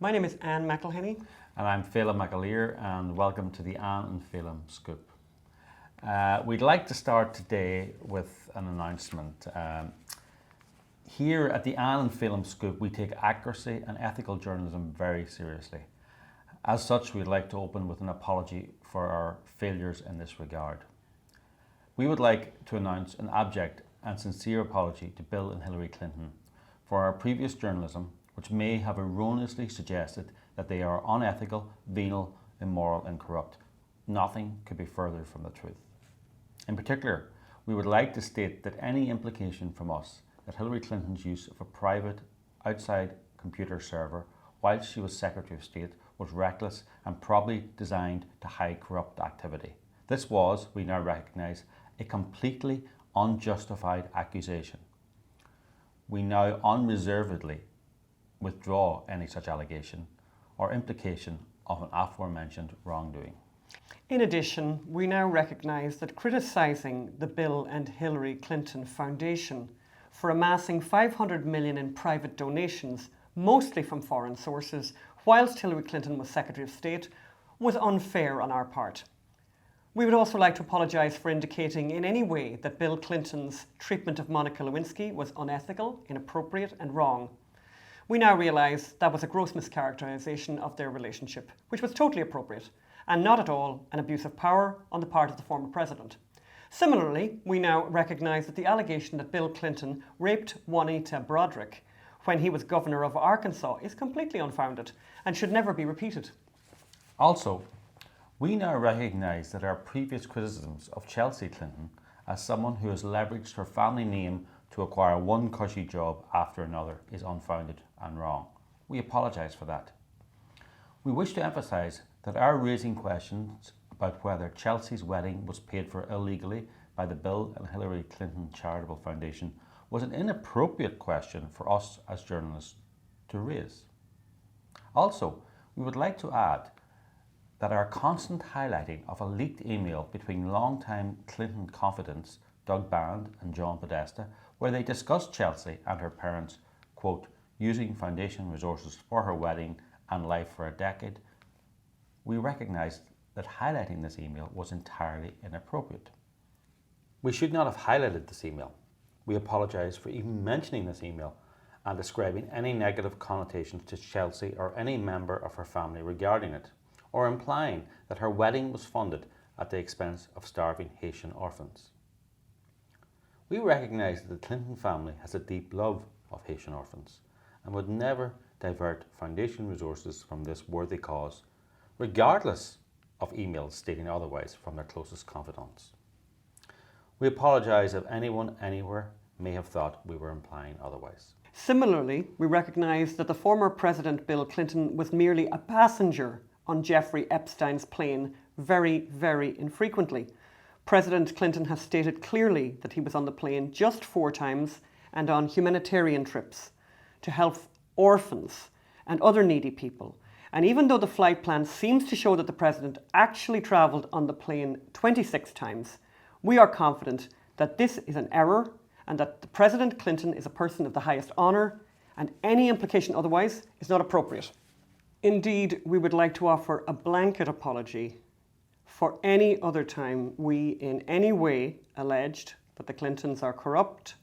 My name is Ann Phelim. And I'm Phelim Apology, and welcome to the Ann Phelim Scoop. We'd like to start today with an announcement. Here at the Ann Phelim Scoop, we take accuracy and ethical journalism very seriously. As such, we'd like to open with an apology for our failures in this regard. We would like to announce an abject and sincere apology to Bill and Hillary Clinton for our previous journalism, which may have erroneously suggested that they are unethical, venal, immoral and corrupt. Nothing could be further from the truth. In particular, we would like to state that any implication from us that Hillary Clinton's use of a private, outside computer server while she was Secretary of State was reckless and probably designed to hide corrupt activity. This was, we now recognise, a completely unjustified accusation. We now unreservedly withdraw any such allegation or implication of an aforementioned wrongdoing. In addition, we now recognise that criticising the Bill and Hillary Clinton Foundation for amassing $500 million in private donations, mostly from foreign sources, whilst Hillary Clinton was Secretary of State, was unfair on our part. We would also like to apologise for indicating in any way that Bill Clinton's treatment of Monica Lewinsky was unethical, inappropriate and wrong. We now realise that was a gross mischaracterisation of their relationship, which was totally appropriate and not at all an abuse of power on the part of the former president. Similarly, we now recognise that the allegation that Bill Clinton raped Juanita Broderick when he was governor of Arkansas is completely unfounded and should never be repeated. Also, we now recognise that our previous criticisms of Chelsea Clinton as someone who has leveraged her family name to acquire one cushy job after another is unfounded and wrong. We apologise for that. We wish to emphasise that our raising questions about whether Chelsea's wedding was paid for illegally by the Bill and Hillary Clinton Charitable Foundation was an inappropriate question for us as journalists to raise. Also, we would like to add that our constant highlighting of a leaked email between longtime Clinton confidants Doug Band and John Podesta, where they discussed Chelsea and her parents, quote, using foundation resources for her wedding and life for a decade, we recognised that highlighting this email was entirely inappropriate. We should not have highlighted this email. We apologise for even mentioning this email and describing any negative connotations to Chelsea or any member of her family regarding it, or implying that her wedding was funded at the expense of starving Haitian orphans. We recognise that the Clinton family has a deep love of Haitian orphans and would never divert foundation resources from this worthy cause, regardless of emails stating otherwise from their closest confidants. We apologise if anyone anywhere may have thought we were implying otherwise. Similarly, we recognise that the former President Bill Clinton was merely a passenger on Jeffrey Epstein's plane very, very infrequently. President Clinton has stated clearly that he was on the plane just 4 times and on humanitarian trips to help orphans and other needy people. And even though the flight plan seems to show that the president actually travelled on the plane 26 times, we are confident that this is an error and that the President Clinton is a person of the highest honour and any implication otherwise is not appropriate. Indeed, we would like to offer a blanket apology for any other time we in any way alleged that the Clintons are corrupt,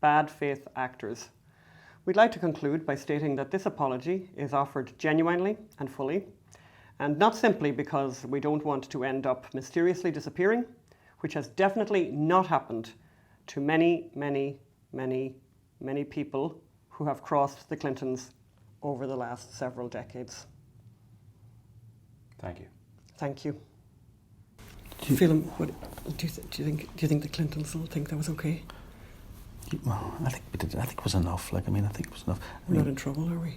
bad faith actors. We'd like to conclude by stating that this apology is offered genuinely and fully, and not simply because we don't want to end up mysteriously disappearing, which has definitely not happened to many, many, many, many people who have crossed the Clintons over the last several decades. Thank you. Thank you. Phelim, what do you think the Clintons will think that was okay? Well, I think we did. I think it was enough. I think it was enough. We're not in trouble, are we?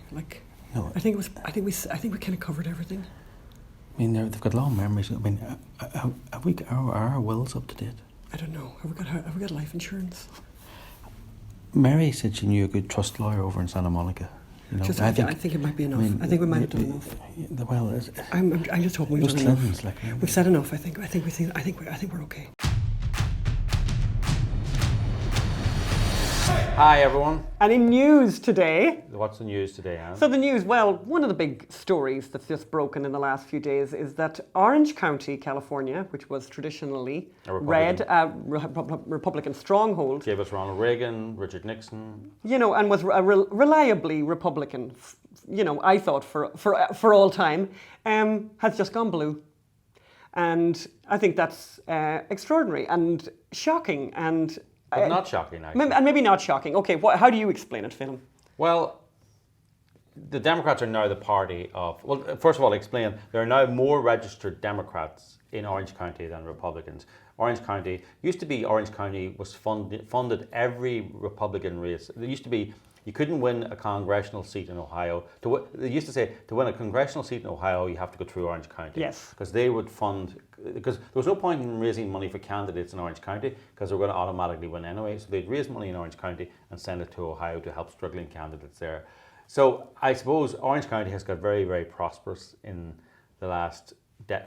No. I think we kind of covered everything. I mean, they've got long memories. I mean, are our wills up to date? I don't know. Have we got life insurance? Mary said she knew a good trust lawyer over in Santa Monica. You know, I think it might be enough. I think we might have done enough. Well, I'm just hoping we've done enough. We've said enough. I think we're okay. Hi everyone. And in news today... What's the news today, Anne? So the news, well, one of the big stories that's just broken in the last few days is that Orange County, California, which was traditionally red, Republican stronghold... Gave us Ronald Reagan, Richard Nixon... You know, and was reliably Republican, you know, I thought for all time, has just gone blue. And I think that's extraordinary and shocking and... But not shocking, actually. And maybe not shocking. Okay, how do you explain it, Phelim? Well, the Democrats are now the party of... Well, first of all, explain, there are now more registered Democrats in Orange County than Republicans. Orange County was funded every Republican race. There used to be... You couldn't win a congressional seat in Ohio. They used to say, to win a congressional seat in Ohio, you have to go through Orange County. Yes. Because they would fund... Because there was no point in raising money for candidates in Orange County because they were going to automatically win anyway. So they'd raise money in Orange County and send it to Ohio to help struggling candidates there. So I suppose Orange County has got very, very prosperous in the last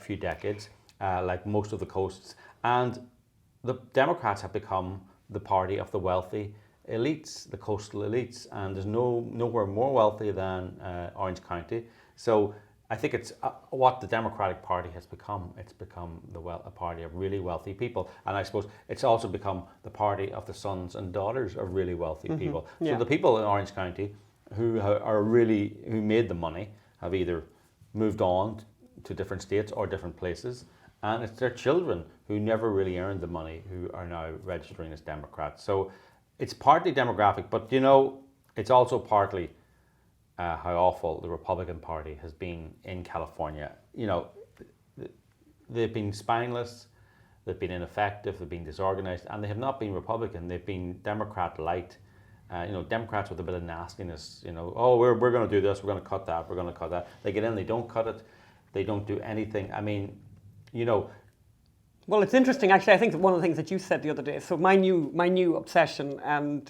few decades, like most of the coasts. And the Democrats have become the party of the wealthy elites, the coastal elites, and there's nowhere more wealthy than Orange County. So I think it's what the Democratic Party has become. It's become a party of really wealthy people, and I suppose it's also become the party of the sons and daughters of really wealthy people. Yeah. So the people in Orange County who made the money have either moved on to different states or different places, and it's their children who never really earned the money who are now registering as Democrats. So it's partly demographic, but you know, it's also partly how awful the Republican Party has been in California. You know, they've been spineless, they've been ineffective, they've been disorganized, and they have not been Republican. They've been Democrat light. Democrats with a bit of nastiness. You know, oh, we're going to do this, we're going to cut that, we're going to cut that. They get in, they don't cut it, they don't do anything. I mean, you know. Well, it's interesting, actually. I think one of the things that you said the other day. So my new obsession, and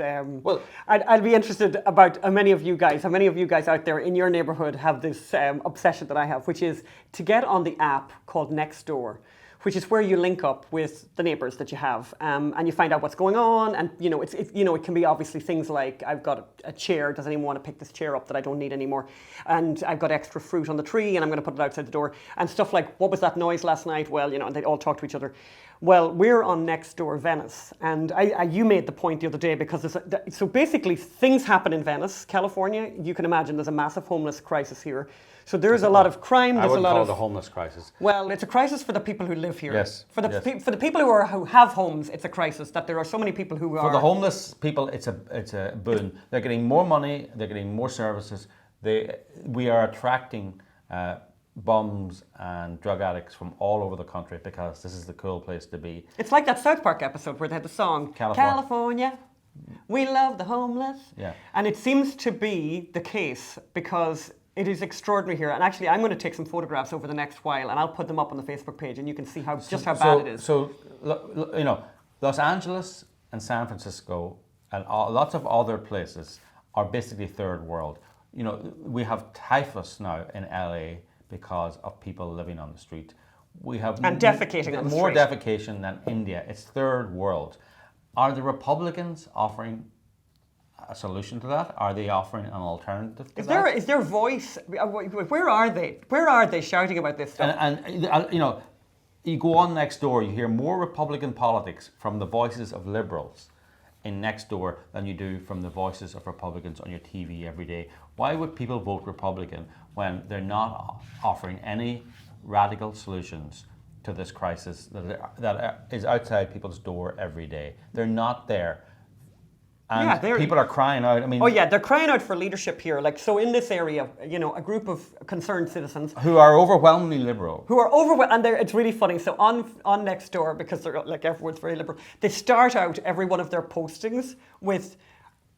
I'd be interested about how many of you guys out there in your neighbourhood have this obsession that I have, which is to get on the app called Nextdoor, which is where you link up with the neighbours that you have, and you find out what's going on. And you know, it can be obviously things like, I've got a chair. Does anyone want to pick this chair up that I don't need anymore? And I've got extra fruit on the tree, and I'm going to put it outside the door. And stuff like, what was that noise last night? Well, you know, and they all talk to each other. Well, we're on Nextdoor Venice, and you made the point the other day because so basically things happen in Venice, California. You can imagine there's a massive homeless crisis here. So there's a lot of crime. I wouldn't call it a homeless crisis. Well, it's a crisis for the people who live here. Yes. For the people who have homes, it's a crisis that there are so many people who are. For the homeless people, it's a boon. They're getting more money. They're getting more services. We are attracting bums and drug addicts from all over the country because this is the cool place to be. It's like that South Park episode where they had the song California. We love the homeless. Yeah. And it seems to be the case because it is extraordinary here. And actually, I'm going to take some photographs over the next while and I'll put them up on the Facebook page and you can see how bad it is. So, you know, Los Angeles and San Francisco and lots of other places are basically third world. You know, we have typhus now in LA because of people living on the street. We have defecating on the more street. defecation than India. It's third world. Are the Republicans offering a solution to that? Are they offering an alternative to that? Is their voice? Where are they? Where are they shouting about this stuff? And you know, you go on Nextdoor, you hear more Republican politics from the voices of liberals in Nextdoor than you do from the voices of Republicans on your TV every day. Why would people vote Republican when they're not offering any radical solutions to this crisis that is outside people's door every day? They're not there. And people are crying out. I mean, they're crying out for leadership here. Like, so in this area, you know, a group of concerned citizens who are overwhelmingly liberal. And it's really funny. So on Nextdoor, because they're like everyone's very liberal, they start out every one of their postings with,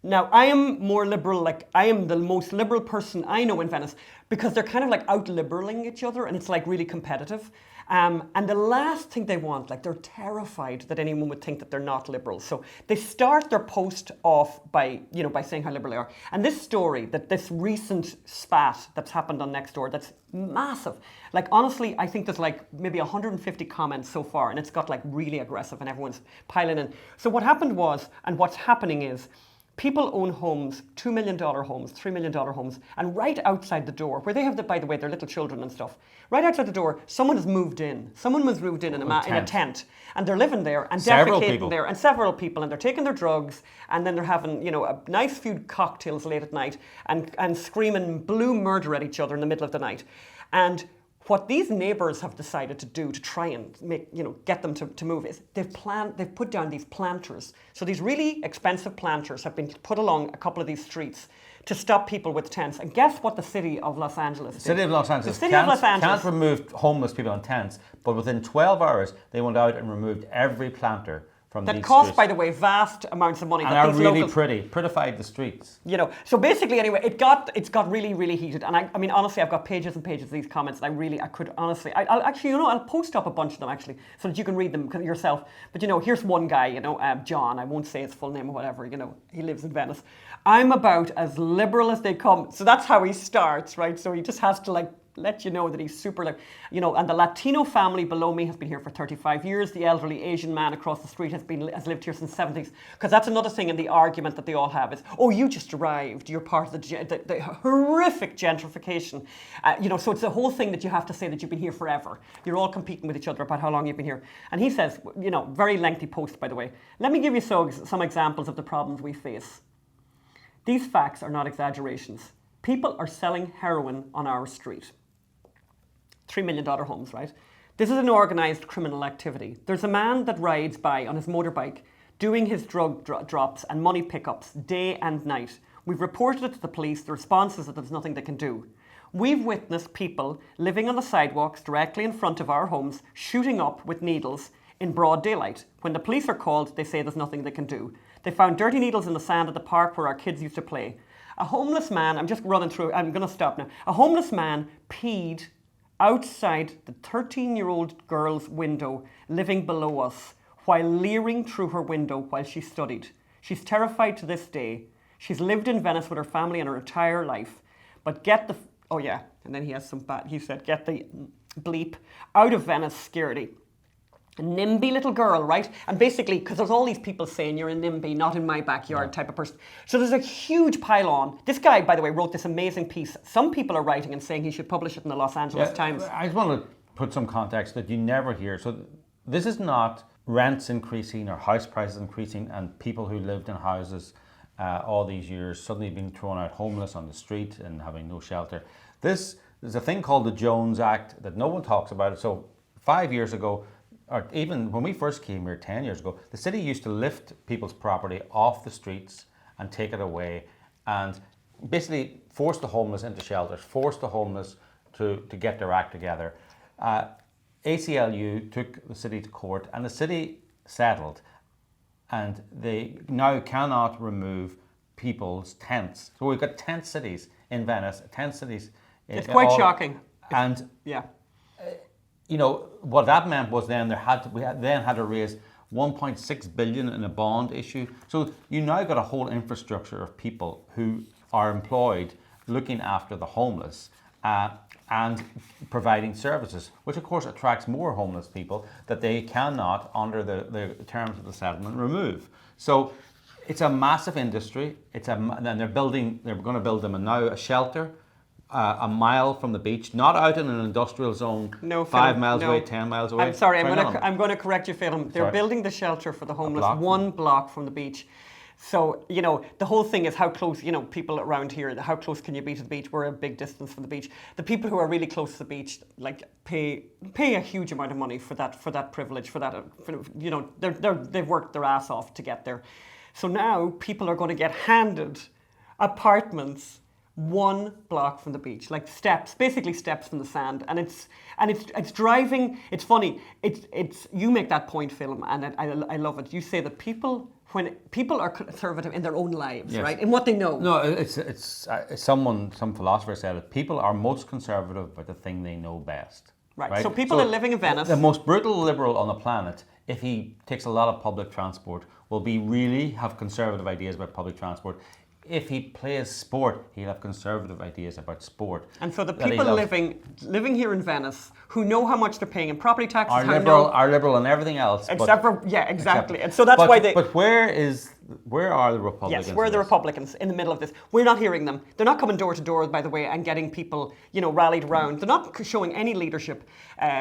now I am more liberal. Like, I am the most liberal person I know in Venice, because they're kind of like out liberaling each other, and it's like really competitive. And the last thing they want, like, they're terrified that anyone would think that they're not liberal. So they start their post off by saying how liberal they are. And this story, this recent spat that's happened on Nextdoor, that's massive. Like, honestly, I think there's like maybe 150 comments so far, and it's got like really aggressive, and everyone's piling in. So what happened was, and what's happening is, People own homes, $2 million homes, $3 million homes, and right outside the door, where they have, by the way, their little children and stuff, right outside the door, someone has moved in. Someone has moved in in a tent, and they're living there and defecating there, and several people, and they're taking their drugs, and then they're having, a nice few cocktails late at night, and screaming blue murder at each other in the middle of the night. And what these neighbours have decided to do to try and get them to move is they've put down these planters. So these really expensive planters have been put along a couple of these streets to stop people with tents. And guess what the city of Los Angeles did? The city of Los Angeles can't remove homeless people in tents, but within 12 hours they went out and removed every planter from that these cost, streets. by the way, vast amounts of money. And are really prettified the streets. So basically, anyway, it's got really, really heated. And I mean, honestly, I've got pages and pages of these comments. And I could honestly, I'll post up a bunch of them actually, so that you can read them yourself. But here's one guy, John. I won't say his full name or whatever. He lives in Venice. I'm about as liberal as they come. So that's how he starts, right? So he just has to let you know that he's super, and the Latino family below me has been here for 35 years. The elderly Asian man across the street has lived here since the 70s. Because that's another thing in the argument that they all have is, oh, you just arrived. You're part of the horrific gentrification. So it's the whole thing that you have to say that you've been here forever. You're all competing with each other about how long you've been here. And he says, very lengthy post, by the way. Let me give you some examples of the problems we face. These facts are not exaggerations. People are selling heroin on our street. $3 million homes, right? This is an organised criminal activity. There's a man that rides by on his motorbike doing his drug drops and money pickups day and night. We've reported it to the police. The response is that there's nothing they can do. We've witnessed people living on the sidewalks directly in front of our homes shooting up with needles in broad daylight. When the police are called, they say there's nothing they can do. They found dirty needles in the sand at the park where our kids used to play. A homeless man, I'm just running through, I'm going to stop now. A homeless man peed outside the 13-year-old girl's window living below us while leering through her window while she studied. She's terrified to this day. She's lived in Venice with her family in her entire life. But and then he has he said, get the bleep out of Venice, scaredy. A NIMBY little girl, right? And basically, because there's all these people saying you're a NIMBY, not in my backyard type of person. So there's a huge pile on. This guy, by the way, wrote this amazing piece. Some people are writing and saying he should publish it in the Los Angeles Times. I just want to put some context that you never hear. So this is not rents increasing or house prices increasing and people who lived in houses all these years suddenly being thrown out homeless on the street and having no shelter. There's a thing called the Jones Act that no one talks about. So 5 years ago, or even when we first came here 10 years ago, the city used to lift people's property off the streets and take it away and basically force the homeless into shelters, force the homeless to get their act together. ACLU took the city to court and the city settled and they now cannot remove people's tents. So we've got tent cities in Venice, tent cities. It's quite shocking. And what that meant was then we had to raise 1.6 billion in a bond issue. So you now got a whole infrastructure of people who are employed looking after the homeless and providing services, which of course attracts more homeless people that they cannot, under the terms of the settlement, remove. So it's a massive industry. And they're going to build them a shelter. A mile from the beach, not out in an industrial zone, 5 miles away, 10 miles away. I'm sorry, I'm going to correct you, Phelim. They're building the shelter for the homeless 1 block from the beach. So, the whole thing is how close, people around here, how close can you be to the beach? We're a big distance from the beach. The people who are really close to the beach, pay a huge amount of money for that privilege, they've worked their ass off to get there. So now people are going to get handed apartments 1 block from the beach, basically steps from the sand, and it's driving. It's funny. It's you make that point, Phelim, and I love it. You say that when people are conservative in their own lives, right, in what they know. No, some philosopher said it. People are most conservative about the thing they know best. Right. So people are living in Venice. The most brutal liberal on the planet, if he takes a lot of public transport, will really have conservative ideas about public transport. If he plays sport, he'll have conservative ideas about sport. And so the people living here in Venice who know how much they're paying in property taxes are liberal and everything else. Exactly. And so that's why they. But where is where are the Republicans? Yes, where are the Republicans in the middle of this? We're not hearing them. They're not coming door to door, by the way, and getting people, rallied around. They're not showing any leadership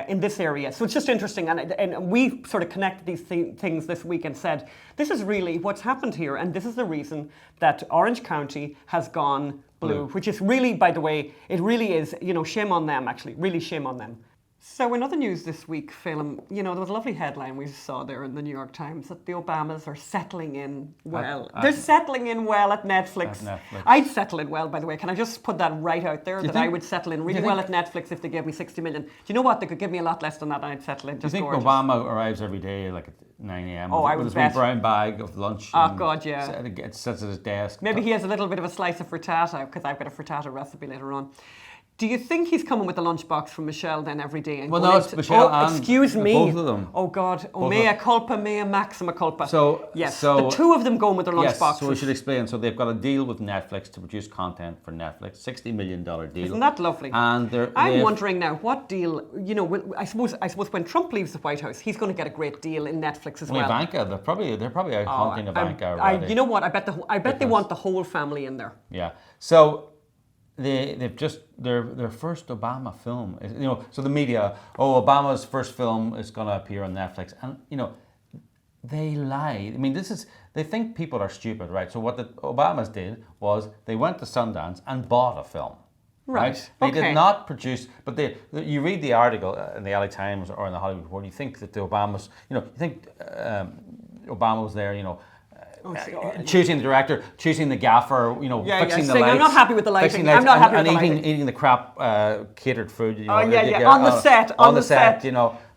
in this area. So it's just interesting. And we sort of connected these things this week and said, this is really what's happened here. And this is the reason that Orange County has gone blue, which is really, by the way, it really is, shame on them, actually. Really shame on them. So in other news this week, Phelim, there was a lovely headline we saw there in the New York Times that the Obamas are settling in well. They're settling in well at Netflix. I'd settle in well, by the way. Can I just put that right out there, that I would settle in really well at Netflix if they gave me 60 million. Do you know what? They could give me a lot less than that and I'd settle in. Do you think Obama arrives every day like at 9 a.m. I would with his wee brown bag of lunch? Oh, God, yeah. Sits at his desk. Maybe he has a little bit of a slice of frittata, because I've got a frittata recipe later on. Do you think he's coming with a lunchbox from Michelle then every day? And it's Michelle and excuse me. Both of them. Oh God. Mea culpa, mea maxima culpa. So the two of them going with their lunchboxes. Yes, so we should explain. So they've got a deal with Netflix to produce content for Netflix, $60 million deal. Isn't that lovely? And I'm wondering now, what deal, I suppose when Trump leaves the White House, he's going to get a great deal in Netflix as well. Ivanka, they're probably out hunting Ivanka already. You know what? I bet they want the whole family in there. Yeah. So they've just their first Obama film. So the media, Obama's first film is going to appear on Netflix, and they lie. I mean, they think people are stupid, right? So what the Obamas did was they went to Sundance and bought a film. Right. They did not produce, but you read the article in the LA Times or in the Hollywood Reporter, you think that the Obamas, Obama was there, choosing the director, choosing the gaffer, fixing the lights. I'm not happy with the lighting. I'm not happy with the lighting. Eating the crap catered food. On the set. On the set.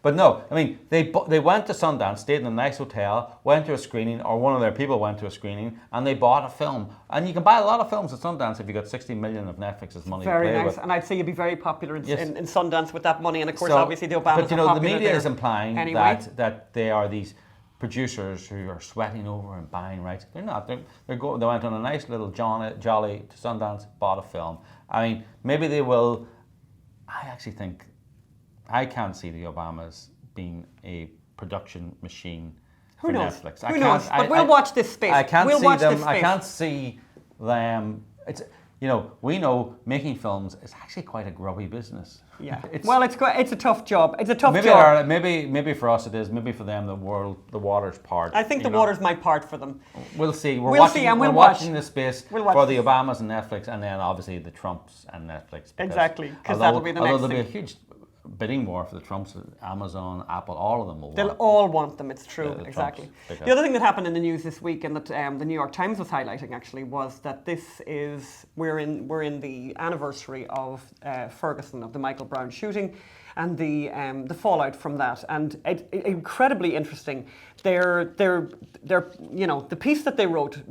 But no, I mean, they went to Sundance, stayed in a nice hotel, went to a screening, or one of their people went to a screening, and they bought a film. And you can buy a lot of films at Sundance if you got 60 million of Netflix's money to play with. Very nice, and I'd say you'd be very popular in Sundance with that money. And of course, obviously, the Obamas are popular. But the media is implying that they are these producers who are sweating over and buying rights. They're not. They went on a nice little jolly to Sundance, bought a film. I mean, maybe they will. I actually think I can't see the Obamas being a production machine for Netflix. Who knows? But we'll watch this space. I can't see them. I can't see them. We know making films is actually quite a grubby business. Yeah. It's a tough job. It's a tough job. Maybe for us it is. Maybe for them the water's part. I think the water's my part for them. We'll see. We're watching this space for the Obamas and Netflix, and then obviously the Trumps and Netflix. Exactly, because that'll be the next thing. There'll be a huge bidding war for the Trumps, Amazon, Apple, all of them They'll all want them, it's true, exactly. The other thing that happened in the news this week, and that the New York Times was highlighting actually, was that we're in the anniversary of Ferguson, of the Michael Brown shooting, and the fallout from that, and incredibly interesting. The piece that they wrote,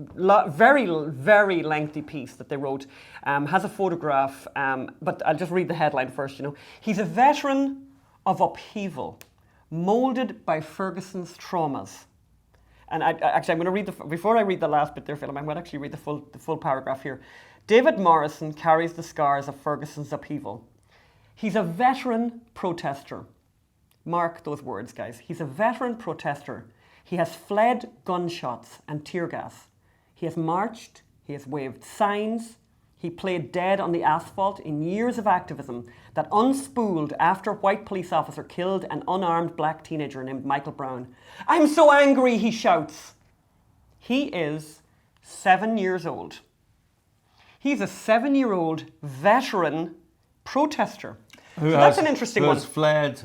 very, very lengthy piece that they wrote, has a photograph, but I'll just read the headline first. He's a veteran of upheaval, molded by Ferguson's traumas. And I'm going to read before I read the last bit there, Phil, I'm going to actually read the full paragraph here. David Morrison carries the scars of Ferguson's upheaval. He's a veteran protester. Mark those words, guys. He's a veteran protester. He has fled gunshots and tear gas. He has marched. He has waved signs. He played dead on the asphalt in years of activism that unspooled after a white police officer killed an unarmed black teenager named Michael Brown. I'm so angry, he shouts. He is 7 years old. He's a 7-year-old veteran protester. That's an interesting one. Who has fled,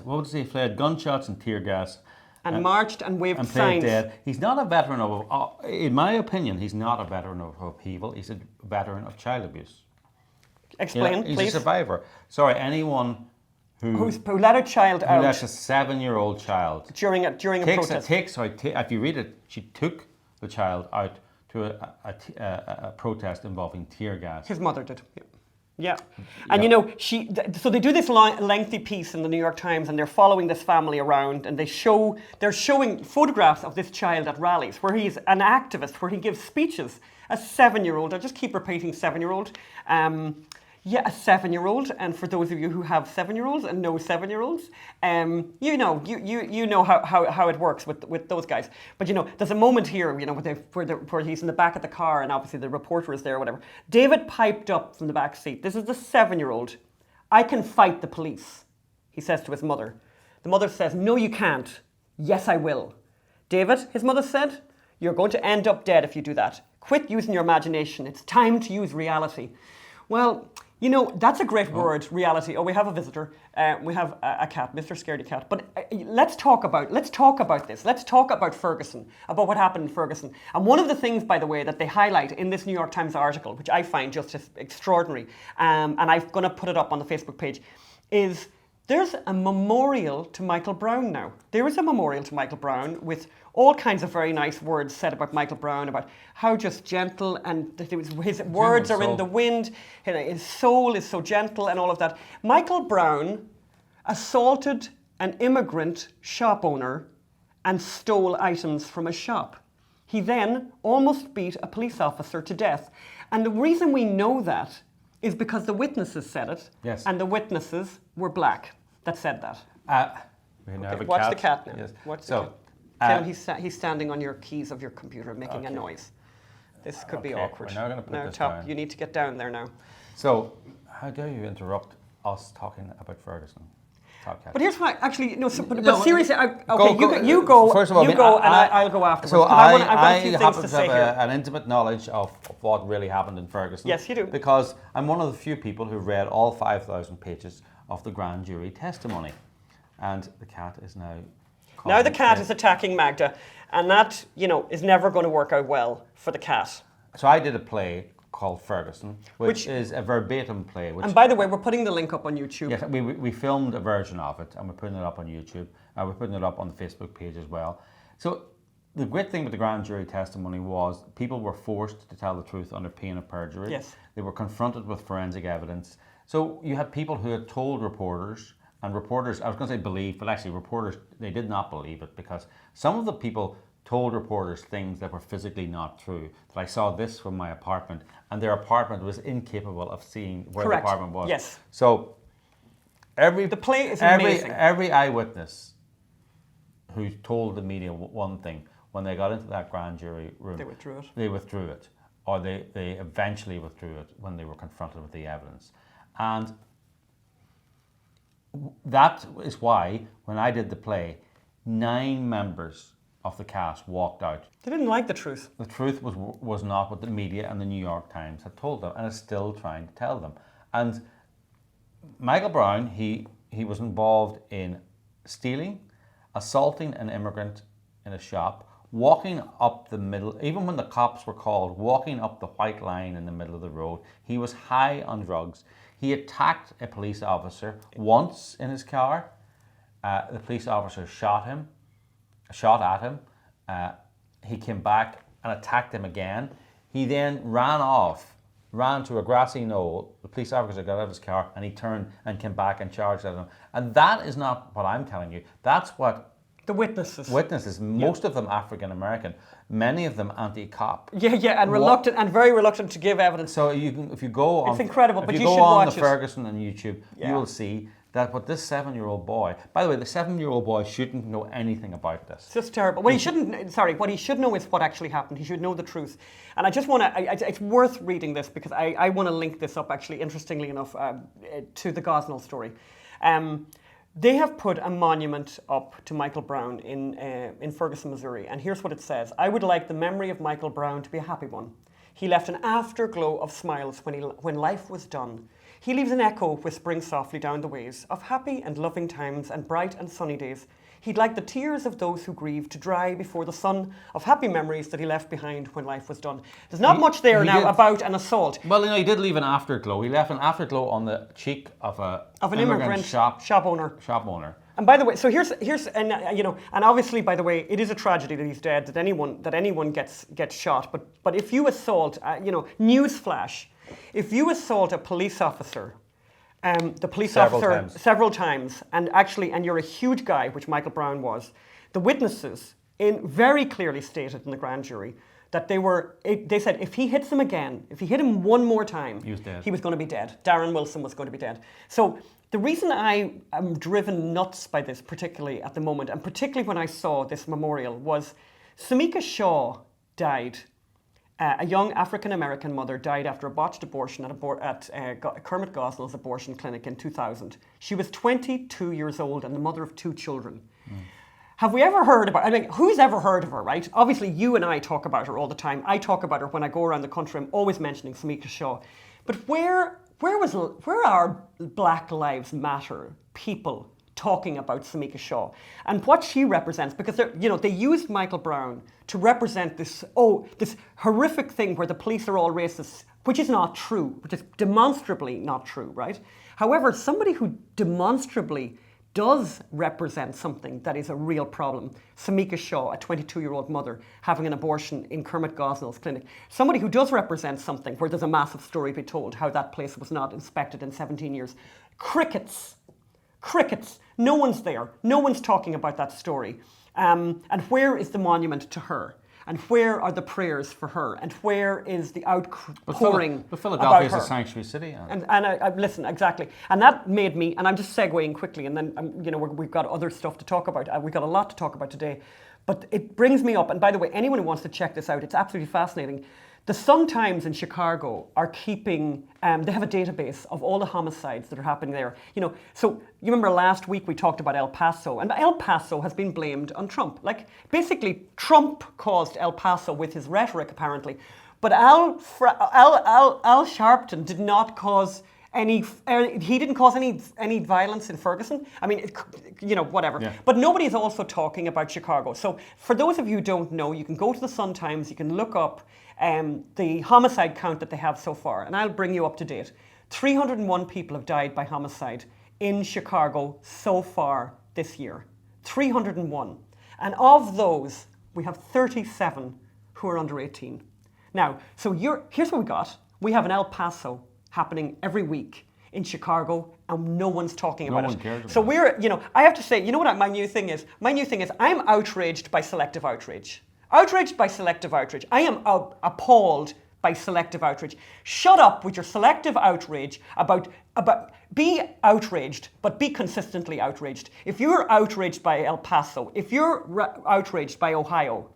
fled gunshots and tear gas. And marched and waved signs. Dead. He's not a veteran of, in my opinion, he's not a veteran of upheaval. He's a veteran of child abuse. Explain, he's please. He's a survivor. Sorry, anyone who let a child out. Who let a 7-year-old child. During a protest. If you read it, she took the child out to a protest involving tear gas. His mother did. Yeah. And so they do this lengthy piece in the New York Times, and they're following this family around, and they're showing photographs of this child at rallies where he's an activist, where he gives speeches. A 7-year-old, I just keep repeating 7-year-old. Yeah, a 7-year-old, and for those of you who have 7-year-olds and know 7-year-olds, you know how it works with those guys. But there's a moment here, where he's in the back of the car, and obviously the reporter is there, or whatever. David piped up from the back seat. This is the 7-year-old. "I can fight the police," he says to his mother. The mother says, "No, you can't." "Yes, I will." "David," his mother said, "you're going to end up dead if you do that. Quit using your imagination. It's time to use reality." Well, that's a great word, reality. Oh, we have a visitor. We have a cat, Mr. Scaredy Cat. But let's talk about this. Let's talk about Ferguson, about what happened in Ferguson. And one of the things, by the way, that they highlight in this New York Times article, which I find just extraordinary, and I'm going to put it up on the Facebook page, is there's a memorial to Michael Brown now. There is a memorial to Michael Brown with all kinds of very nice words said about Michael Brown, about how just gentle, and that his words are in the wind, his soul is so gentle, and all of that. Michael Brown assaulted an immigrant shop owner and stole items from a shop. He then almost beat a police officer to death. And the reason we know that is because the witnesses said it, yes. And the witnesses were black that said that. We now have a watch cat. the cat now. Yes. Watch the cat. Kevin, he's standing on your keys of your computer making a noise. This could be awkward. We're now going to put this Top, down. you need to get down there now. So, how dare you interrupt us talking about Ferguson? But here's why, actually, but seriously, you go. First of all, I'll go afterwards. So I've got a few I things happen to to say have here. an intimate knowledge of what really happened in Ferguson. Yes, you do. Because I'm one of the few people who've read all 5,000 pages of the grand jury testimony. And the cat is now... Now the cat is attacking Magda, and that, is never going to work out well for the cat. So I did a play called Ferguson, which is a verbatim play. And by the way, we're putting the link up on YouTube. Yes, we filmed a version of it, and we're putting it up on YouTube. We're putting it up on the Facebook page as well. So the great thing with the grand jury testimony was people were forced to tell the truth under pain of perjury. Yes. They were confronted with forensic evidence. So you had people who had told reporters, and reporters, I was going to say believe, but actually reporters, they did not believe it, because some of the people told reporters things that were physically not true. That I saw this from my apartment, and their apartment was incapable of seeing where Correct. the apartment was. Yes. So the play is amazing. Every eyewitness who told the media one thing, when they got into that grand jury room, they withdrew it. They withdrew it, or they eventually withdrew it when they were confronted with the evidence. And that is why, when I did the play, 9 members of the cast walked out. They didn't like the truth. The truth was not what the media and the New York Times had told them, and is still trying to tell them. And Michael Brown, he was involved in stealing, assaulting an immigrant in a shop, walking up the middle, even when the cops were called, walking up the white line in the middle of the road. He was high on drugs. He attacked a police officer once in his car. The police officer shot at him. He came back and attacked him again. He then ran to a grassy knoll. The police officer got out of his car, and he turned and came back and charged at him. And that is not what I'm telling you. That's what the witnesses, most of them African American, many of them anti-cop. Yeah, and very reluctant to give evidence. So if you go on, it's incredible. But if you you should go on watch the Ferguson on YouTube, you will see that what this 7-year-old boy. By the way, the 7-year-old boy shouldn't know anything about this. It's just terrible. What he should know is what actually happened. He should know the truth. And I just want to. It's worth reading this, because I want to link this up, actually, interestingly enough, to the Gosnell story. They have put a monument up to Michael Brown in Ferguson, Missouri, and here's what it says: "I would like the memory of Michael Brown to be a happy one. He left an afterglow of smiles when life was done. He leaves an echo whispering softly down the ways of happy and loving times and bright and sunny days. He'd like the tears of those who grieve to dry before the sun of happy memories that he left behind when life was done." There's not much there now about an assault. Well, he did leave an afterglow. He left an afterglow on the cheek of an immigrant shop owner. And by the way, so here's and obviously, by the way, it is a tragedy that he's dead, that anyone gets shot. But if you assault, newsflash, if you assault a police officer, several times, and you're a huge guy, which Michael Brown was, the witnesses very clearly stated in the grand jury that they said if he hits him again, if he hit him one more time, he was going to be dead. Darren Wilson was going to be dead. So the reason I am driven nuts by this, particularly at the moment, and particularly when I saw this memorial, was Samika Shaw died. A young African-American mother died after a botched abortion at Kermit Gosnell's abortion clinic in 2000. She was 22 years old and the mother of 2 children. Have we ever heard about, I mean, who's ever heard of her, right? Obviously, you and I talk about her all the time. I talk about her when I go around the country. I'm always mentioning Samika Shaw. But where are Black Lives Matter people talking about Samika Shaw and what she represents? Because they used Michael Brown to represent this horrific thing where the police are all racist, which is not true, which is demonstrably not true, right? However, somebody who demonstrably does represent something that is a real problem, Samika Shaw, a 22-year-old mother having an abortion in Kermit Gosnell's clinic, somebody who does represent something where there's a massive story to be told, how that place was not inspected in 17 years. Crickets. No one's there. No one's talking about that story. And where is the monument to her? And where are the prayers for her? And where is the outpouring? But Philadelphia is a sanctuary city. And I listen, exactly. And that made me, and I'm just segueing quickly, and then we've got other stuff to talk about. We've got a lot to talk about today. But it brings me up, and by the way, anyone who wants to check this out, it's absolutely fascinating. The Sun-Times in Chicago are keeping, they have a database of all the homicides that are happening there. So you remember last week we talked about El Paso, and El Paso has been blamed on Trump. Like, basically, Trump caused El Paso with his rhetoric, apparently. But Al Sharpton did not cause he didn't cause any violence in Ferguson. I mean, whatever. Yeah. But nobody is also talking about Chicago. So for those of you who don't know, you can go to the Sun-Times, you can look up the homicide count that they have so far, and I'll bring you up to date. 301 people have died by homicide in Chicago so far this year. 301. And of those, we have 37 who are under 18. Now, so here's what we got. We have an El Paso happening every week in Chicago, and no one's talking about it. No one cares. So I have to say, you know what my new thing is? My new thing is I'm outraged by selective outrage. Outraged by selective outrage. I am appalled by selective outrage. Shut up with your selective outrage about be outraged, but be consistently outraged. If you're outraged by El Paso, if you're outraged by Ohio,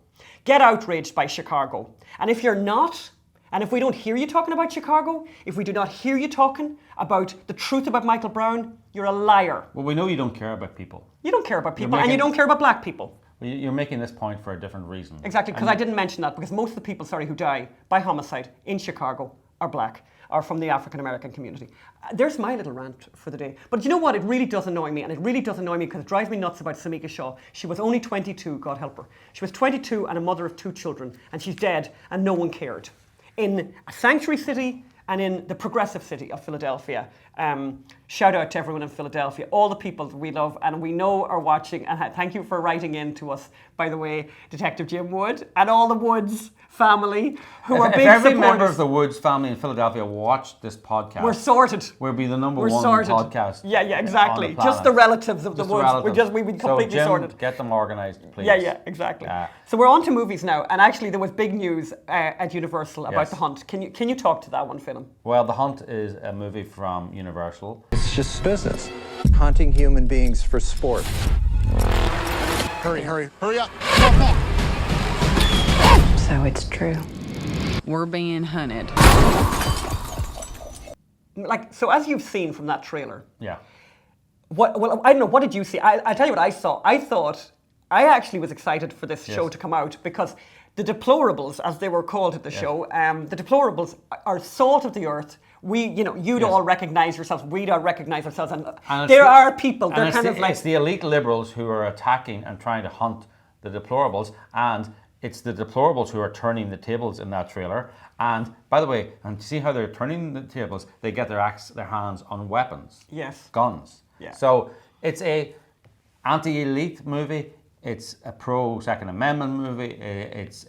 get outraged by Chicago. And if you're not, and if we don't hear you talking about Chicago, if we do not hear you talking about the truth about Michael Brown, you're a liar. Well, we know you don't care about people. You don't care about people, and you don't care about black people. You're making this point for a different reason. Exactly, because I didn't mention that, because most of the people, who die by homicide in Chicago are black, are from the African-American community. There's my little rant for the day. But you know what? It really does annoy me, and it really does annoy me because it drives me nuts about Samika Shaw. She was only 22, God help her. She was 22 and a mother of 2 children, and she's dead, and no one cared. In a sanctuary city and in the progressive city of Philadelphia. Shout out to everyone in Philadelphia, all the people that we love and we know are watching. And thank you for writing in to us, by the way, Detective Jim Wood and all the Woods family who are big supporters. If every member of the Woods family in Philadelphia watched this podcast, we're sorted. We'll be the number one podcast. Yeah, exactly. Just the relatives of the Woods. We'd be completely sorted. Get them organised, please. Yeah, exactly. So we're on to movies now, and actually there was big news at Universal about The Hunt. Can you talk to that one, Phelim? Well, The Hunt is a movie from Universal. It's just business. Hunting human beings for sport. Hurry up. So it's true. We're being hunted. So as you've seen from that trailer. Yeah. I don't know, what did you see? I'll tell you what I saw. I actually was excited for this show to come out because the deplorables, as they were called at the show, the deplorables are salt of the earth. You'd all recognise yourselves. We'd all recognise ourselves. And there are people. They're kind of like... It's the elite liberals who are attacking and trying to hunt the deplorables. And it's the deplorables who are turning the tables in that trailer. And, by the way, and see how they're turning the tables? They get their hands on weapons. Yes. Guns. Yeah. So it's a anti-elite movie. It's a pro-Second Amendment movie. It's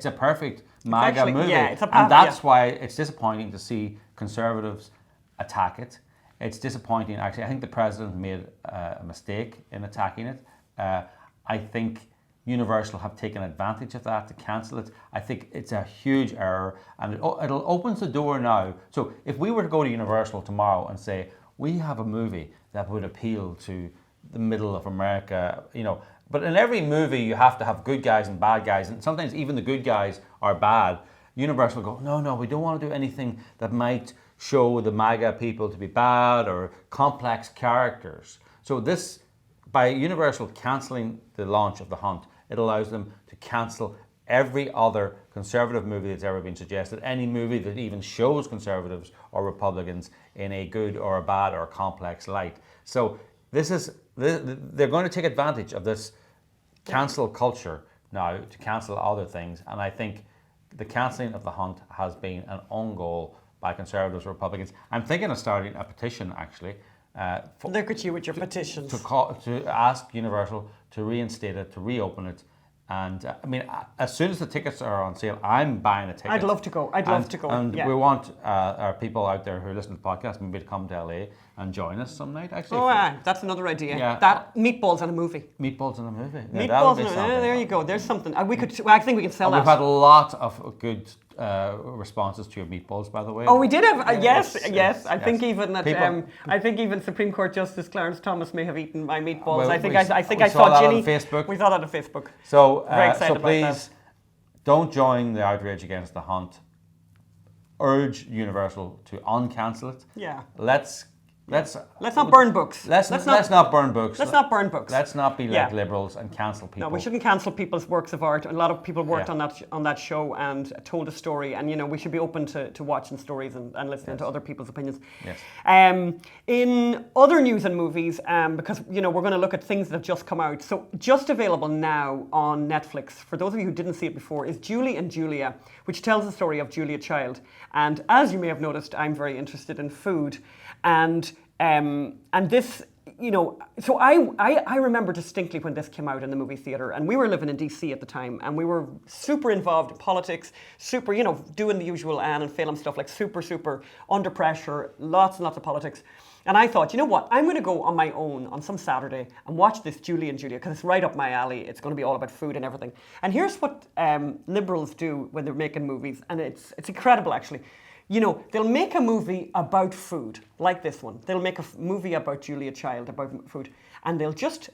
a perfect MAGA movie. Yeah, and that's why it's disappointing to see conservatives attack it. It's disappointing, actually. I think the president made a mistake in attacking it. I think Universal have taken advantage of that to cancel it. I think it's a huge error, and it'll opens the door now. So if we were to go to Universal tomorrow and say, we have a movie that would appeal to the middle of America, but in every movie you have to have good guys and bad guys, and sometimes even the good guys are bad. Universal go, no, we don't want to do anything that might show the MAGA people to be bad or complex characters. So this, by Universal cancelling the launch of The Hunt, it allows them to cancel every other conservative movie that's ever been suggested, any movie that even shows conservatives or Republicans in a good or a bad or a complex light. So they're going to take advantage of this cancel culture now to cancel other things, and I think the cancelling of The Hunt has been an own goal by conservatives or Republicans. I'm thinking of starting a petition, actually. Look at you with your petitions. To ask Universal to reinstate it, to reopen it. And as soon as the tickets are on sale, I'm buying a ticket. I'd love to go. And yeah. we want our people out there who listen to the podcast maybe to come to LA and join us some night, actually. That's another idea. Yeah. That meatballs in a movie. Meatballs in a movie. Meatballs in a movie. There you go. There's something. I think we can sell that. We've had a lot of good responses to your meatballs, by the way. Oh, we did have yes. I think People, even Supreme Court Justice Clarence Thomas may have eaten my meatballs. Well, I think we I saw Ginny. On Facebook. We saw that on Facebook. So, Very excited so about please that. don't join the outrage against The Hunt. Urge Universal to uncancel it. Yeah. Let's not burn books. Let's not burn books. Let's not burn books. Let's not be like liberals and cancel people. No, we shouldn't cancel people's works of art. A lot of people worked Yeah. on that show and told a story, and we should be open to watching stories and listening to other people's opinions. Yes. In other news and movies, because we're going to look at things that have just come out. So just available now on Netflix, for those of you who didn't see it before, is Julie and Julia, which tells the story of Julia Child. And as you may have noticed, I'm very interested in food. And this, so I remember distinctly when this came out in the movie theatre, and we were living in DC at the time, and we were super involved in politics, super, doing the usual Ann and Phelim stuff, like super under pressure, lots and lots of politics. And I thought, you know what, I'm going to go on my own on some Saturday and watch this Julie and Julia, because it's right up my alley. It's going to be all about food and everything. And here's what liberals do when they're making movies, and it's incredible, actually. They'll make a movie about food, like this one. They'll make a movie about Julia Child, about food, and they'll just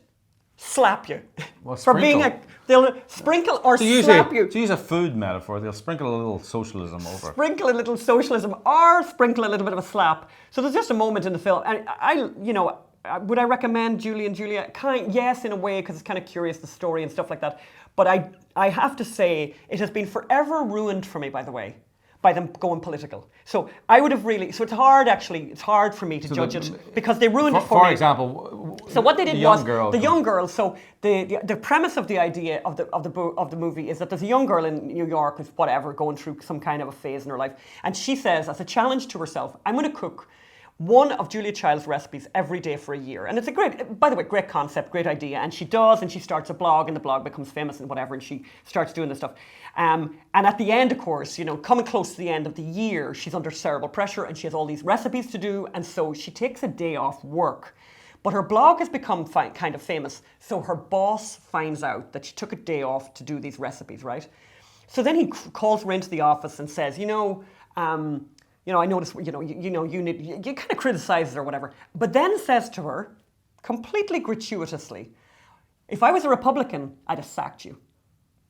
slap you for being they'll sprinkle or slap you. To use a food metaphor, they'll sprinkle a little socialism over. Sprinkle a little socialism or sprinkle a little bit of a slap. So there's just a moment in the film, and would I recommend Julie and Julia? Yes, in a way, because it's kind of curious, the story and stuff like that. But I have to say, it has been forever ruined for me, by the way, by them going political. So I would have so it's hard, actually, it's hard for me to judge it, because they ruined it for me. For example, so what they did was, the young girl, so the premise of the idea of the movie is that there's a young girl in New York who's whatever, going through some kind of a phase in her life, and she says, as a challenge to herself, I'm going to cook one of Julia Child's recipes every day for a year. And it's a great concept, great idea. And she does, and she starts a blog, and the blog becomes famous and whatever, and she starts doing this stuff. And at the end, of course, coming close to the end of the year, she's under cerebral pressure, and she has all these recipes to do, and so she takes a day off work. But her blog has become kind of famous, so her boss finds out that she took a day off to do these recipes, right? So then he calls her into the office and says, I noticed, you kind of criticizes her or whatever, but then says to her, completely gratuitously, if I was a Republican, I'd have sacked you.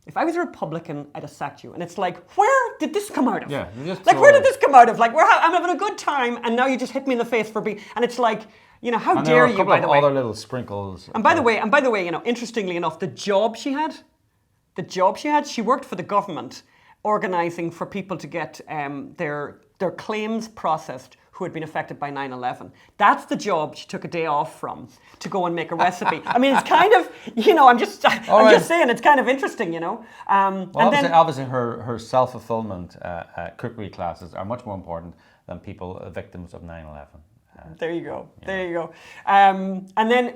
If I was a Republican, I'd have sacked you. And it's like, where did this come out of? Yeah, where did this come out of? Like, I'm having a good time, and now you just hit me in the face for being, and it's like, how dare you, by the way. Other little sprinkles. And by the way, interestingly enough, the job she had, she worked for the government, organising for people to get their claims processed who had been affected by 9/11. That's the job she took a day off from to go and make a recipe. I mean, it's kind of, I'm just saying, it's kind of interesting, Obviously her self-fulfillment cookery classes are much more important than people victims of 9/11. There you go. There you go. And then,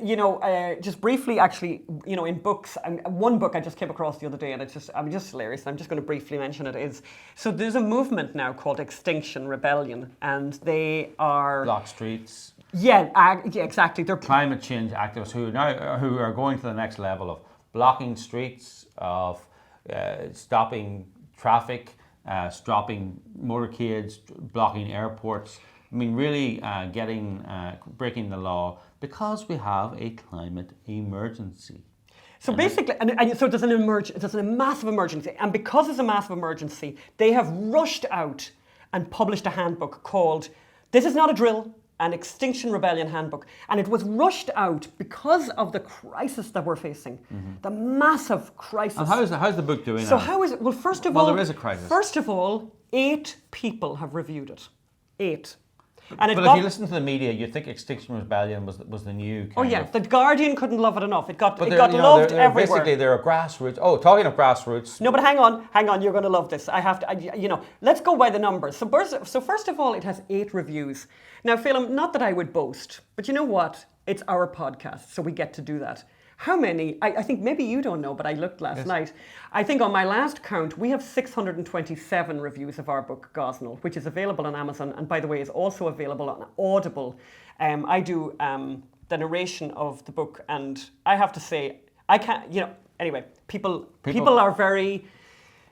just briefly, actually, in books, one book I just came across the other day, and I'm just hilarious. I'm just going to briefly mention it. So there's a movement now called Extinction Rebellion, and they are block streets. Yeah, exactly. They're climate change activists who are going to the next level of blocking streets, of stopping traffic, stopping motorcades, blocking airports. I mean, really breaking the law because we have a climate emergency. So basically, and so there's a massive emergency, and because there's a massive emergency, they have rushed out and published a handbook called "This is not a drill." An Extinction Rebellion handbook, and it was rushed out because of the crisis that we're facing, the massive crisis. And how's the book doing? So now? how is it? Well, first of all, there is a crisis. First of all, 8 people have reviewed it. 8. And But if you listen to the media, you'd think Extinction Rebellion was the new. Oh yeah, of, The Guardian couldn't love it enough. It got but loved they're everywhere. Basically, they're a grassroots. Oh, talking of grassroots. No, but hang on, you're going to love this. Let's go by the numbers. So first of all, it has 8 reviews. Now, Phelim, not that I would boast, but you know what? It's our podcast, so we get to do that. How many? I think maybe you don't know, but I looked last night. I think on my last count, we have 627 reviews of our book, Gosnell, which is available on Amazon, and by the way, is also available on Audible. I do the narration of the book, and I have to say, I can't, anyway, people are very,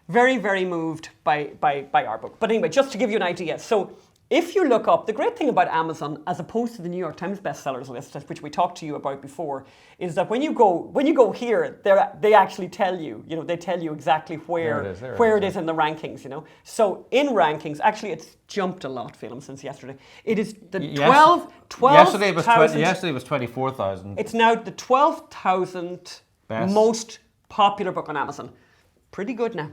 very, very moved by our book. But anyway, just to give you an idea. So if you look up, the great thing about Amazon, as opposed to the New York Times bestsellers list, which we talked to you about before, is that when you go here, they actually tell you, they tell you exactly where it is in the rankings, So in rankings, actually it's jumped a lot, Phelim, since yesterday. It is the 12,000. Yesterday was 24,000. It's now the 12,000th most popular book on Amazon. Pretty good now.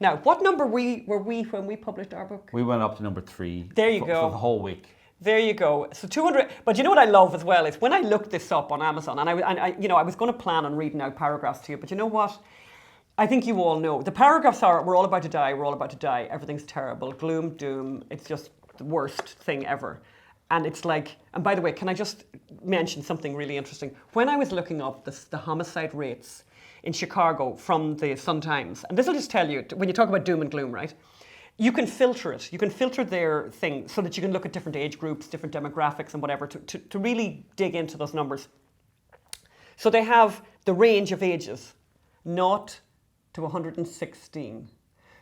Now, what number were we when we published our book? We went up to number 3. There you go. For the whole week. There you go. So 200. But you know what I love as well is when I looked this up on Amazon, and I was going to plan on reading out paragraphs to you, but you know what? I think you all know. The paragraphs are, we're all about to die, we're all about to die, everything's terrible, gloom, doom, it's just the worst thing ever. And it's like, and by the way, can I just mention something really interesting? When I was looking up the homicide rates in Chicago from the Sun-Times, and this will just tell you, when you talk about doom and gloom, right? You can filter it. You can filter their thing so that you can look at different age groups, different demographics and whatever to really dig into those numbers. So they have the range of ages, 0 to 116.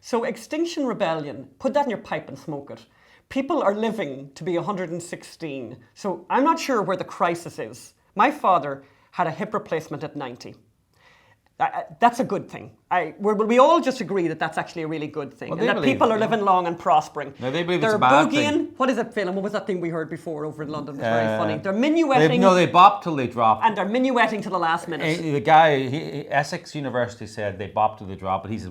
So Extinction Rebellion, put that in your pipe and smoke it. People are living to be 116. So I'm not sure where the crisis is. My father had a hip replacement at 90. That's a good thing. We all just agree that that's actually a really good thing. Well, and that people are living long and prospering. No, they believe They're it's a bad boogieing. thing. What is it, Phelim? What was that thing we heard before over in London? It was very funny. They're minuetting. They bop till they drop. And they're minuetting to the last minute. The guy, Essex University said they bop till they drop, but he says,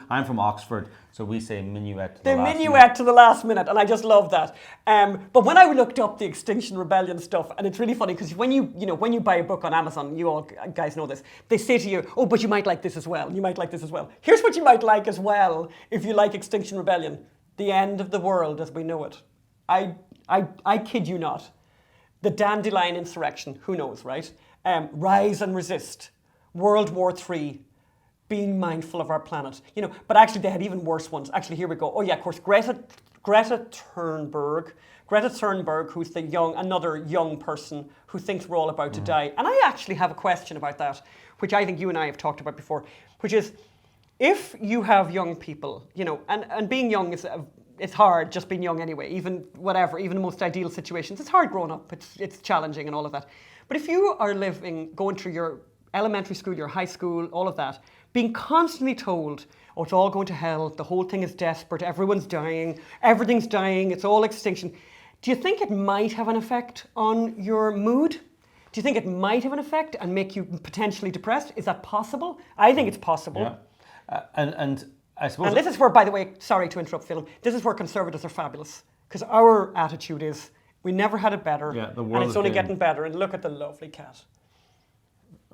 I'm from Oxford, so we say minuet to the last minute. They minuet to the last minute, and I just love that. But when I looked up the Extinction Rebellion stuff, and it's really funny because when you buy a book on Amazon, you all guys know this, they say to you, oh, but you might like this as well. You might like this as well. Here's what you might like as well if you like Extinction Rebellion. The end of the world as we know it. I kid you not. The Dandelion Insurrection, who knows, right? Rise and Resist. World War III. Being mindful of our planet. But actually they had even worse ones. Actually, here we go. Oh yeah, of course, Greta Thunberg. Greta Thunberg, who's another young person who thinks we're all about to die. And I actually have a question about that, which I think you and I have talked about before, which is, if you have young people, and being young it's hard, just being young anyway, even the most ideal situations, it's hard growing up, it's challenging and all of that. But if you are going through your elementary school, your high school, all of that, being constantly told, oh, it's all going to hell, the whole thing is desperate, everything's dying, it's all extinction. Do you think it might have an effect on your mood? Do you think it might have an effect and make you potentially depressed? Is that possible? I think it's possible. Yeah. And I suppose... And this is where, by the way, sorry to interrupt, Phelim, this is where conservatives are fabulous. Because our attitude is, we never had it better, the world and it's only getting better, and look at the lovely cat.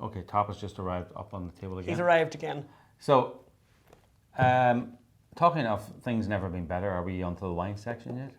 Okay, Top has just arrived up on the table again. He's arrived again. So, talking of things never been better, are we onto the wine section yet?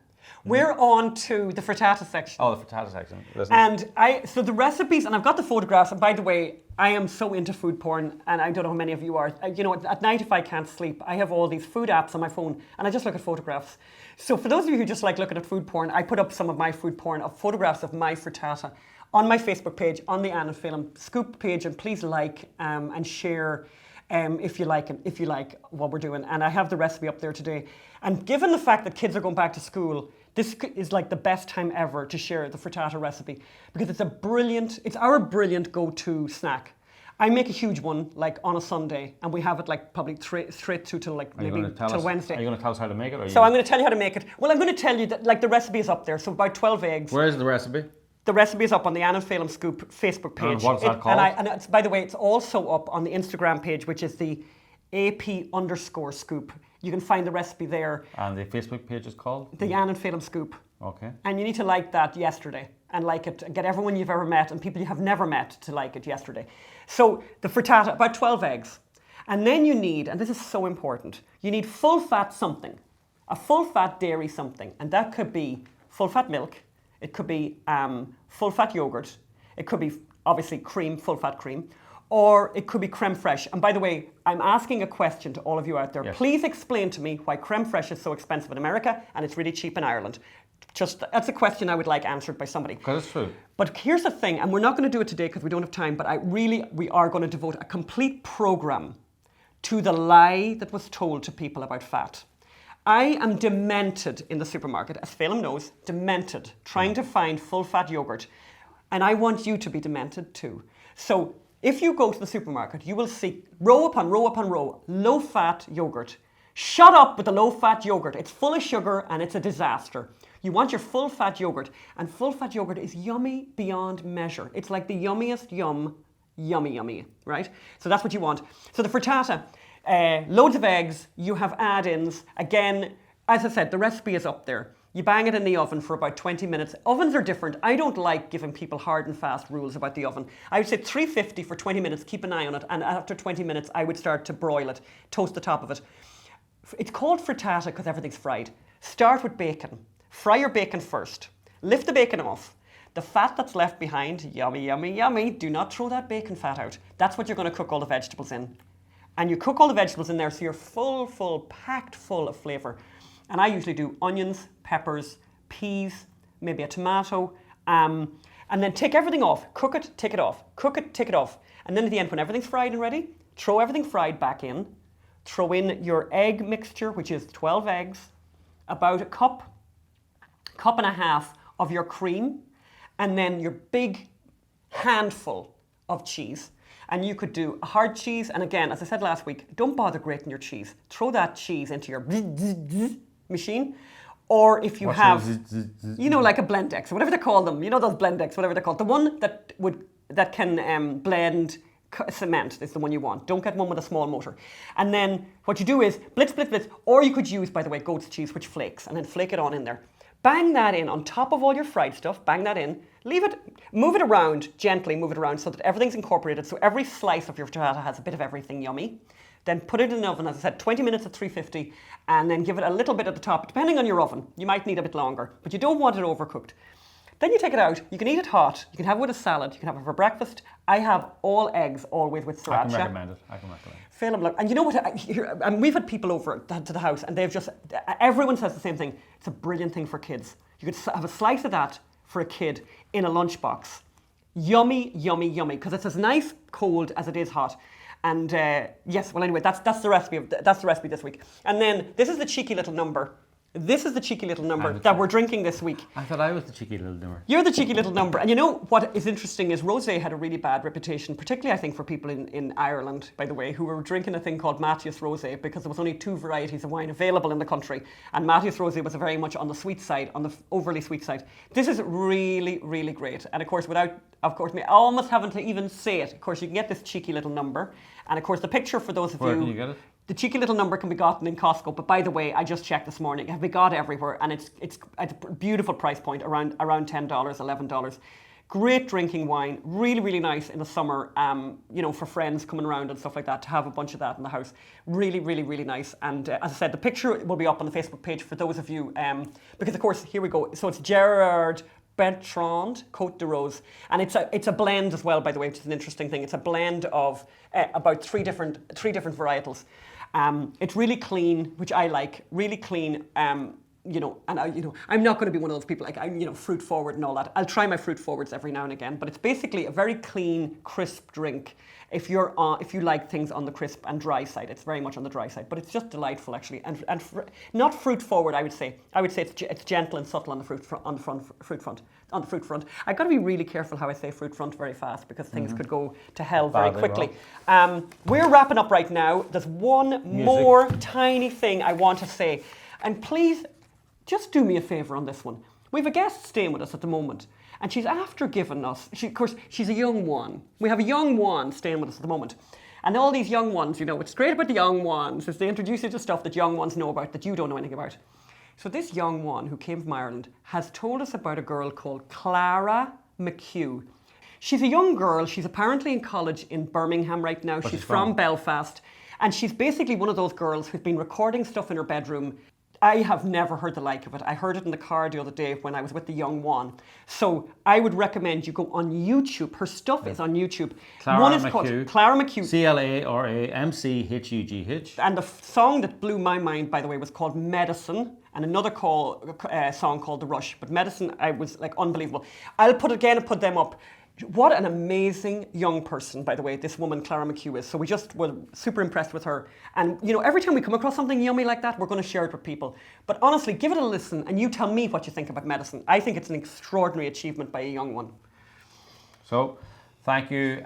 We're on to the frittata section. Oh, the frittata section. Listen. And so the recipes, and I've got the photographs, and by the way, I am so into food porn, and I don't know how many of you are. You know, at night if I can't sleep, I have all these food apps on my phone, and I just look at photographs. So for those of you who just like looking at food porn, I put up some of my food porn of photographs of my frittata on my Facebook page, on the Ann Phelim Scoop page, and please like and share if you like what we're doing. And I have the recipe up there today. And given the fact that kids are going back to school, this is like the best time ever to share the frittata recipe because it's our brilliant go-to snack. I make a huge one like on a Sunday, and we have it like probably straight through till like maybe till Wednesday. Are you going to tell us how to make it? So I'm going to tell you how to make it. Well, I'm going to tell you that like the recipe is up there. So about 12 eggs. Where is the recipe? The recipe is up on the Ann Phelim Scoop Facebook page. And what's that called? And it's, by the way, it's also up on the Instagram page, which is the AP_Scoop. You can find the recipe there. And the Facebook page is called? The Ann Phelim Scoop. Okay. And you need to like that yesterday and like it. Get everyone you've ever met and people you have never met to like it yesterday. So the frittata, about 12 eggs. And then you need, and this is so important, you need full fat something. A full fat dairy something. And that could be full fat milk. It could be full fat yogurt. It could be obviously cream, full fat cream. Or it could be creme fraiche. And by the way, I'm asking a question to all of you out there. Yes. Please explain to me why creme fraiche is so expensive in America and it's really cheap in Ireland. Just that's a question I would like answered by somebody. Because it's true. But here's the thing, and we're not going to do it today because we don't have time, but we are going to devote a complete program to the lie that was told to people about fat. I am demented in the supermarket, as Phelim knows, demented, trying to find full fat yogurt. And I want you to be demented too. So if you go to the supermarket, you will see row upon row upon row, low fat yogurt. Shut up with the low fat yogurt. It's full of sugar and it's a disaster. You want your full fat yogurt, and full fat yogurt is yummy beyond measure. It's like the yummiest yummy, right? So that's what you want. So the frittata, loads of eggs, you have add-ins. Again, as I said, the recipe is up there. You bang it in the oven for about 20 minutes. Ovens are different. I don't like giving people hard and fast rules about the oven. I would say 350 for 20 minutes, keep an eye on it, and after 20 minutes I would start to broil it, toast the top of it. It's called frittata because everything's fried. Start with bacon. Fry your bacon first. Lift the bacon off. The fat that's left behind, yummy, yummy, yummy, do not throw that bacon fat out. That's what you're going to cook all the vegetables in. And you cook all the vegetables in there so you're full, packed full of flavour. And I usually do onions, peppers, peas, maybe a tomato, and then take everything off. Cook it, take it off. Cook it, take it off. And then at the end, when everything's fried and ready, throw everything fried back in. Throw in your egg mixture, which is 12 eggs, about a cup and a half of your cream, and then your big handful of cheese. And you could do a hard cheese, and again, as I said last week, don't bother grating your cheese. Throw that cheese into your machine. Or if you have, you know, like a Blendex, or whatever they call them, you know those Blendex, whatever they're called. The one that can blend cement is the one you want. Don't get one with a small motor. And then what you do is blitz, or you could use, by the way, goat's cheese, which flakes, and then flake it on in there. Bang that in on top of all your fried stuff, bang that in, leave it, move it around, gently move it around so that everything's incorporated, so every slice of your frittata has a bit of everything yummy. Then put it in the oven, as I said, 20 minutes at 350, and then give it a little bit at the top, depending on your oven. You might need a bit longer, but you don't want it overcooked. Then you take it out, you can eat it hot, you can have it with a salad, you can have it for breakfast. I have all eggs, always with sriracha. I can recommend it. Phelim, look, and you know what, and we've had people over to the house and they've just, everyone says the same thing. It's a brilliant thing for kids. You could have a slice of that for a kid in a lunchbox. Yummy, yummy, yummy, because it's as nice cold as it is hot. And yes, well anyway, that's the recipe this week. And then this is the cheeky little number. This is the cheeky little number that we're drinking this week. I thought I was the cheeky little number. You're the cheeky little number. And you know what is interesting is rosé had a really bad reputation, particularly I think for people in Ireland, by the way, who were drinking a thing called Matthias Rosé because there was only 2 varieties of wine available in the country. And Matthias Rosé was very much on the sweet side, on the overly sweet side. This is really, really great. And of course, me almost having to even say it, of course, you can get this cheeky little number. And of course, the picture for those of Where you... can you get it? The cheeky little number can be gotten in Costco, but by the way, I just checked this morning. It can be got everywhere, and it's a beautiful price point, around $10, $11. Great drinking wine, really, really nice in the summer, you know, for friends coming around and stuff like that, to have a bunch of that in the house. Really, really, really nice. And as I said, the picture will be up on the Facebook page for those of you, because of course, here we go. So it's Gerard Bertrand Côte de Rose, and it's a blend as well, by the way, which is an interesting thing. It's a blend of about three different varietals. It's really clean, which I like. Really clean. You know, and I'm not going to be one of those people like I'm, fruit forward and all that. I'll try my fruit forwards every now and again, but it's basically a very clean, crisp drink. If you like things on the crisp and dry side, it's very much on the dry side, but it's just delightful actually, and not fruit forward. I would say it's gentle and subtle on the fruit front. I've got to be really careful how I say fruit front very fast because things could go to hell very quickly. We're wrapping up right now. There's one more tiny thing I want to say, and please. Just do me a favour on this one. We have a guest staying with us at the moment, and she's after giving us, of course, she's a young one. We have a young one staying with us at the moment. And all these young ones, what's great about the young ones is they introduce you to stuff that young ones know about that you don't know anything about. So this young one who came from Ireland has told us about a girl called Clara McHugh. She's a young girl. She's apparently in college in Birmingham right now. She's from Belfast. And she's basically one of those girls who's been recording stuff in her bedroom. I have never heard the like of it. I heard it in the car the other day when I was with the young one. So I would recommend you go on YouTube. Her stuff is on YouTube. One is called Clara McHugh. CLARAMCHUGH. And the song that blew my mind, by the way, was called Medicine, and another song called The Rush. But Medicine, I was like unbelievable. I'll put them up. What an amazing young person, by the way, this woman, Clara McHugh, is. So we just were super impressed with her. And, every time we come across something yummy like that, we're going to share it with people. But honestly, give it a listen and you tell me what you think about Medicine. I think it's an extraordinary achievement by a young one. So, thank you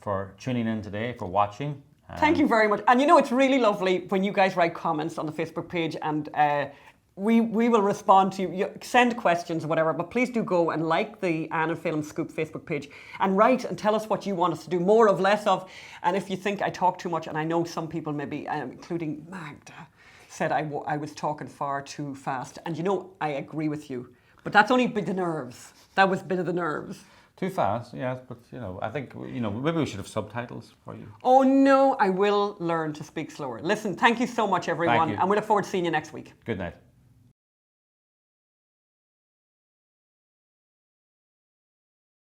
for tuning in today, for watching. Thank you very much. And it's really lovely when you guys write comments on the Facebook page and we will respond to you. Send questions or whatever, but please do go and like the Ann Phelim Scoop Facebook page and write and tell us what you want us to do more of, less of. And if you think I talk too much, and I know some people maybe, including Magda, said I was talking far too fast. And I agree with you. But that's only a bit of the nerves. That was a bit of the nerves. Too fast, yes, but I think maybe we should have subtitles for you. Oh no, I will learn to speak slower. Listen, thank you so much everyone, and we look forward to seeing you next week. Good night.